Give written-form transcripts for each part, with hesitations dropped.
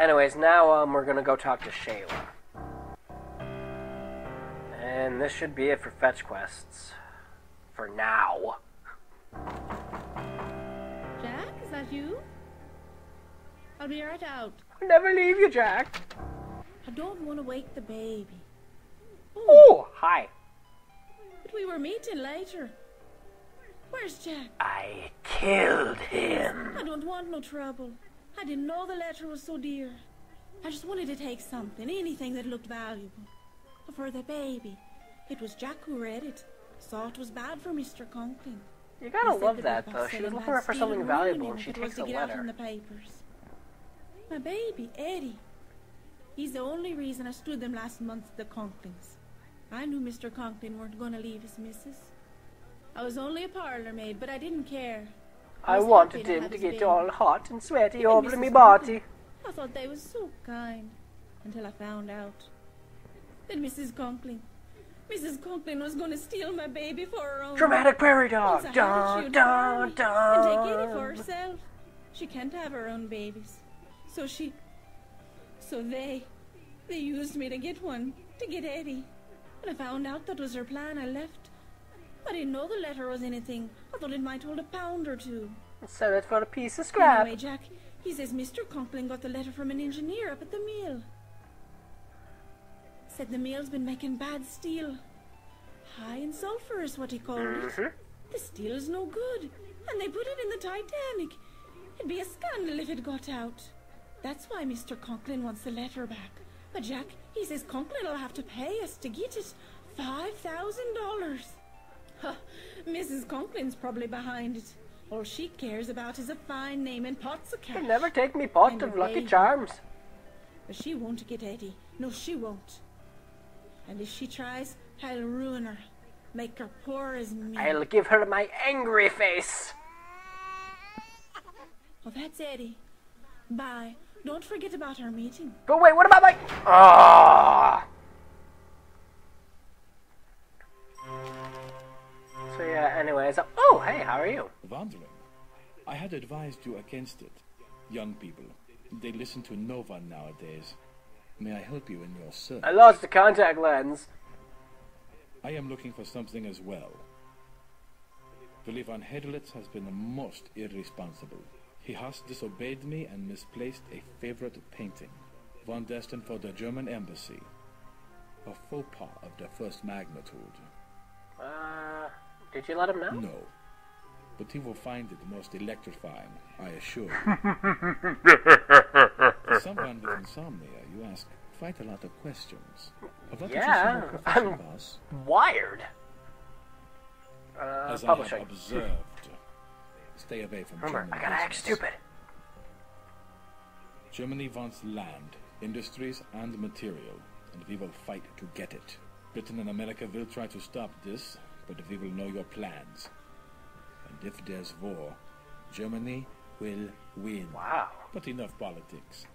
Anyways, now we're gonna go talk to Shayla. And this should be it for fetch quests. For now. Jack, is that you? I'll be right out. I'll never leave you, Jack. I don't want to wake the baby. Oh, hi. But we were meeting later. Where's Jack? I killed him. I don't want no trouble. I didn't know the letter was so dear. I just wanted to take something, anything that looked valuable. For the baby. It was Jack who read it. Saw it was bad for Mr. Conklin. You gotta love that, though. She was looking for something valuable, and she takes a letter. In the papers. My baby, Eddie. He's the only reason I stood them last month at the Conklins. I knew Mr. Conklin weren't going to leave his missus. I was only a parlour maid, but I didn't care. I wanted him to get all hot and sweaty over me body. I thought they was so kind, until I found out that Mrs. Conklin was going to steal my baby for her own. Dramatic prairie dog. Dun, dun, dun. And take Eddie for herself. She can't have her own babies. So they used me to get one, to get Eddie. When I found out that was her plan, I left. I didn't know the letter was anything. I thought it might hold £1 or £2. Sell it for a piece of scrap. Anyway, Jack, he says Mr. Conklin got the letter from an engineer up at the mill. Said the mill's been making bad steel. High in sulfur is what he called it. The steel is no good, and they put it in the Titanic. It'd be a scandal if it got out. That's why Mr. Conklin wants the letter back. But Jack, he says Conklin will have to pay us to get it. $5,000. Huh, Mrs. Conklin's probably behind it. All she cares about is a fine name and pots of cash. You'll never take me pot of Lucky Charms. But she won't get Eddie. No, she won't. And if she tries, I'll ruin her. Make her poor as me. I'll give her my angry face. Well, that's Eddie. Bye. Don't forget about our meeting. But wait, what about my... Ah! So yeah, anyways... Oh, hey, how are you? Wandering. I had advised you against it. Young people, they listen to no one nowadays. May I help you in your search? I lost the contact lens. I am looking for something as well. Willy van Hedelitz has been most irresponsible. He has disobeyed me and misplaced a favorite painting, one destined for the German embassy. A faux pas of the first magnitude. Did you let him know? No, but he will find it most electrifying, I assure you. For someone with insomnia, you ask quite a lot of questions. Yeah, I'm wired. As Publishing. I have observed, stay away from Remember, German I gotta act business. stupid. Germany wants land, industries, and material, and we will fight to get it. Britain and America will try to stop this, but we will know your plans. And if there's war, Germany will win. Wow. But enough politics.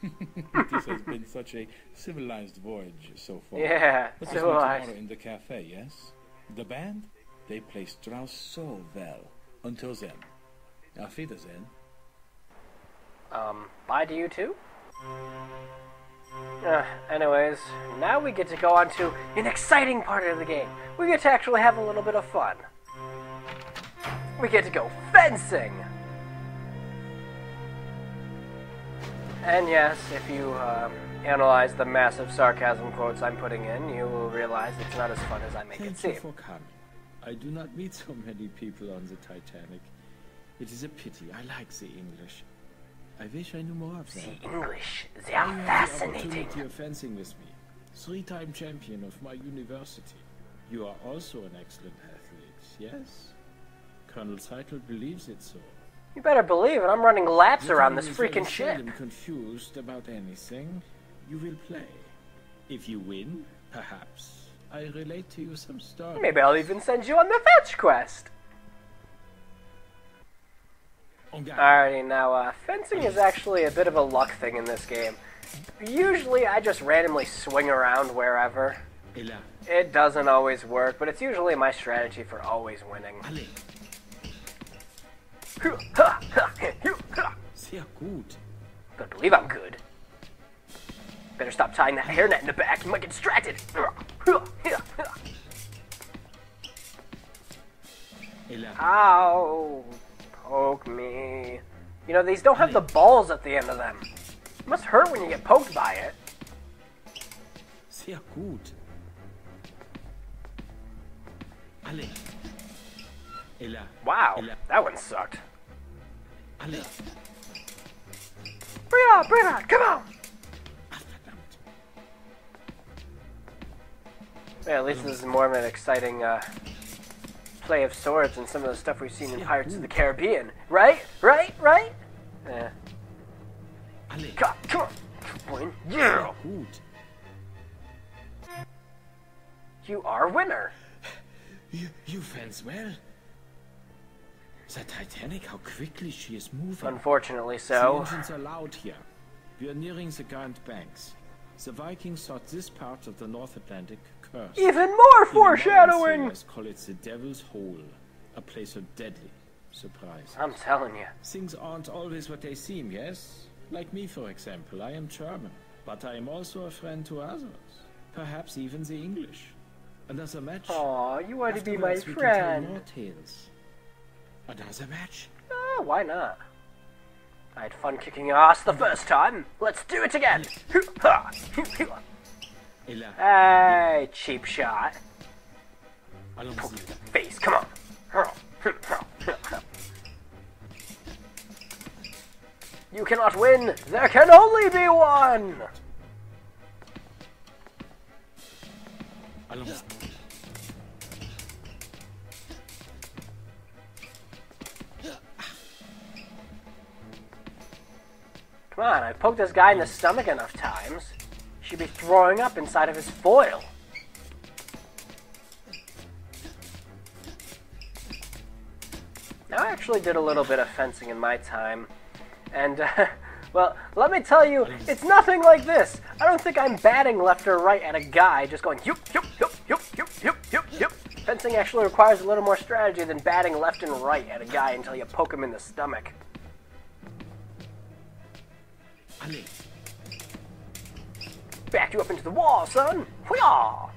This has been such a civilized voyage so far. Yeah, Let's meet civilized. tomorrow in the cafe, yes? The band? They play Strauss so well. Until then. Auf Wiedersehen. Bye to you too? Anyways, now we get to go on to an exciting part of the game. We get to actually have a little bit of fun. We get to go fencing! And yes, if you analyze the massive sarcasm quotes I'm putting in, you will realize it's not as fun as I make it seem. Thank you for coming. I do not meet so many people on the Titanic. It is a pity. I like the English. I wish I knew more of them. The English, they I are had the fascinating. opportunity of fencing with me. 3-time champion of my university. You are also an excellent athlete, yes? Colonel Zeitel believes it so. You better believe it, I'm running laps around this If you freaking are ship. seldom confused about anything, you will play. If you win, perhaps I relate to you some stories. Maybe I'll even send you on the fetch quest. Alrighty, now, fencing is actually a bit of a luck thing in this game. Usually, I just randomly swing around wherever. It doesn't always work, but it's usually my strategy for always winning. Sehr gut. But believe I'm good. Better stop tying that hairnet in the back. You might get distracted. Ow. Poke me. You know, these don't have the balls at the end of them. It must hurt when you get poked by it. Sehr gut. Alle. Ella. Wow, Ella. that one sucked. Alle. Brita, come on! Ach, verdammt. Yeah, at least this is more of an exciting play of swords than some of the stuff we've seen in Pirates of the Caribbean. Right? Yeah. Alle. Come on! Win. Yeah! Gut. You are winner. You fence well. The Titanic, how quickly she is moving. Unfortunately The so. engines are loud here. We are nearing the Garde banks. The Vikings thought this part of the North Atlantic cursed. Even more foreshadowing! Sailors call it the Devil's Hole, a place of deadly surprise. I'm telling you. Things aren't always what they seem, yes? Like me, for example. I am German, but I am also a friend to others. Perhaps even the English. Another match. Aw, you want to be my Afterwards, we can tell friend. more tales. Another match. Oh, why not? I had fun kicking your ass the first time. Let's do it again. Ella. Hey, cheap shot. Allons-y. Poke you in the face. Come on. You cannot win. There can only be one. Allons-y. Come on, I poked this guy in the stomach enough times. He should be throwing up inside of his foil. Now, I actually did a little bit of fencing in my time. And, well, let me tell you, it's nothing like this. I don't think I'm batting left or right at a guy, just going, yup, yup, yup, yup, yup, yup, yup, yup. Fencing actually requires a little more strategy than batting left and right at a guy until you poke him in the stomach. Alle. Back you up into the wall, son! Hoo-yah!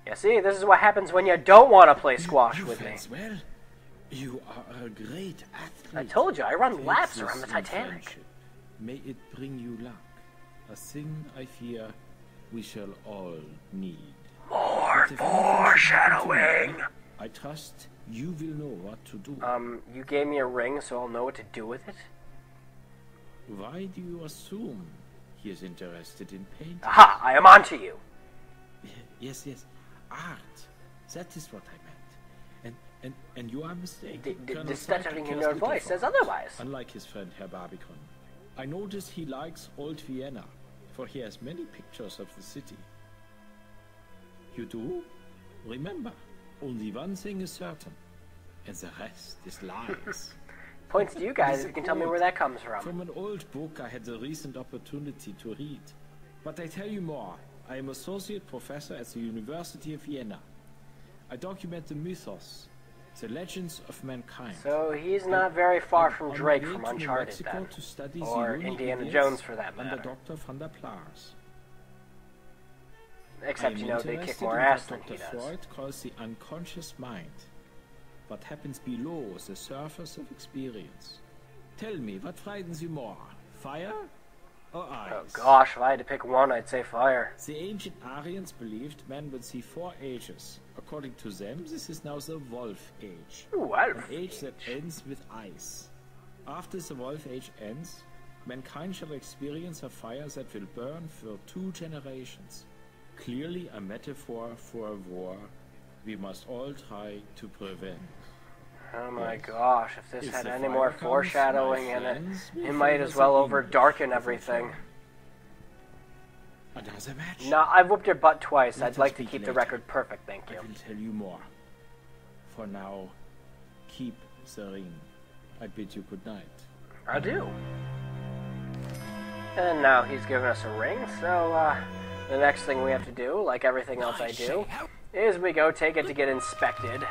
Yeah, see, this is what happens when you don't want to play squash with me. fence well. You are a great athlete. I told you, I run laps Take around the this in Titanic. friendship. May it bring you luck. A thing I fear we shall all need. More But if foreshadowing! I trust you will know what to do. You gave me a ring, so I'll know what to do with it? Why do you assume he is interested in painting? Aha! I am onto you! Yes, art. That is what I meant. And you are mistaken. The stuttering in your voice says otherwise. Unlike his friend Herr Barbicon. I noticed he likes old Vienna, for he has many pictures of the city. You do? Remember, only one thing is certain, and the rest is lies. Points to you guys if you can tell me where that comes from. From an old book I had the recent opportunity to read. But I tell you more. I am associate professor at the University of Vienna. I document the mythos, the legends of mankind. So he's not very far from On Drake my way from to New Uncharted Mexico then. to study Or the Indiana Uni Jones for that under matter. Dr. van der Plaars. Except, I you am know, they kick interested more in ass what than he Dr. does. Freud calls the unconscious mind. What happens below the surface of experience. Tell me, what frightens you more? Fire or ice? Oh gosh, if I had to pick one, I'd say fire. The ancient Aryans believed man would see 4 ages. According to them, this is now the Wolf Age. Wolf An age that ends with ice. After the Wolf Age ends, mankind shall experience a fire that will burn for 2 generations. Clearly a metaphor for a war we must all try to prevent. Oh my gosh, if this If had the any fire more comes, foreshadowing my in it, friends, we it might favor as well the over English darken over everything. fire. Another match? No, I've whooped your butt twice. Let I'd us like to speak keep the later. record perfect, thank I you. will tell you more. For now, keep the ring. I bid you good night. I do. And now he's given us a ring, so the next thing we have to do, like everything else I do, is we go take it to get inspected.